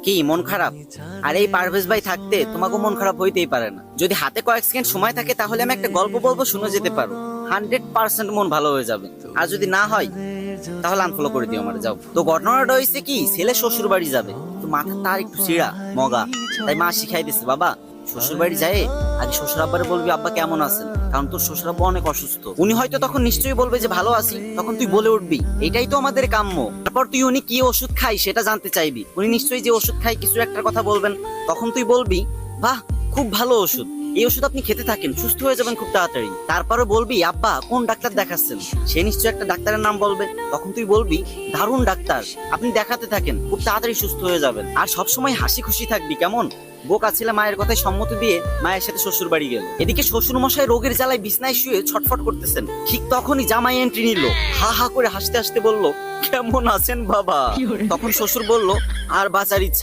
কি মন খারাপ? আর এই পারভেজ ভাই থাকতে তোমাকে মন খারাপ হইতেই পারে না। যদি হাতে কয়েক সেকেন্ড সময় থাকে তাহলে আমি একটা গল্প বলবো, শুনে যেতে পারো। 100% মন ভালো হয়ে যাবে। আর যদি না হয় তাহলে আনফলো করে দিও আমার, যাও। তো ঘটনাটা হয়েছে কি, ছেলে শ্বশুর বাড়ি যাবে, তো মাথা তার একটু চিড়া মগা, তাই মা শিখাই দিচ্ছে, বাবা শ্বশুর বাড়ি যায় আগে শ্বশুর আব্বারে বলবি আব্বা কেমন আছেন, কারণ তোর শ্বশুর আব্বা অনেক অসুস্থ। উনি হয়তো তখন নিশ্চয়ই বলবে যে ভালো আছি, তখন তুই বলে উঠবি এটাই তো আমাদের কাম্য। তারপর তুই উনি কি ওষুধ খাই সেটা জানতে চাইবি, উনি নিশ্চয়ই যে ওষুধ খাই কিছু একটা কথা বলবেন, তখন তুই বলবি বাহ খুব ভালো ওষুধ, এই ওষুধ আপনি খেতে থাকেন, সুস্থ হয়ে যাবেন খুব তাড়াতাড়ি। তারপরে বলবি আব্বা কোন ডাক্তার দেখাচ্ছেন, সে নিশ্চয়ই একটা ডাক্তারের নাম বলবে, তখন তুই বলবি দারুণ ডাক্তার, আপনি দেখাতে থাকেন খুব তাড়াতাড়ি সুস্থ হয়ে যাবেন। আর সবসময় হাসি খুশি থাকবি, কেমন? বোকা ছেলে মায়ের কথায় সম্মতি দিয়ে মায়ের সাথে শ্বশুর বাড়ি গেল। এদিকে শ্বশুর মশাই রোগের জ্বালায় বিছনায় শুয়ে ছটফট করতেছেন। ঠিক তখনই জামাই এন্ট্রি নিল, হা হা করে হাসতে হাসতে বলল কেমন আছেন বাবা? তখন শ্বশুর বলল আর বাঁচার ইচ্ছা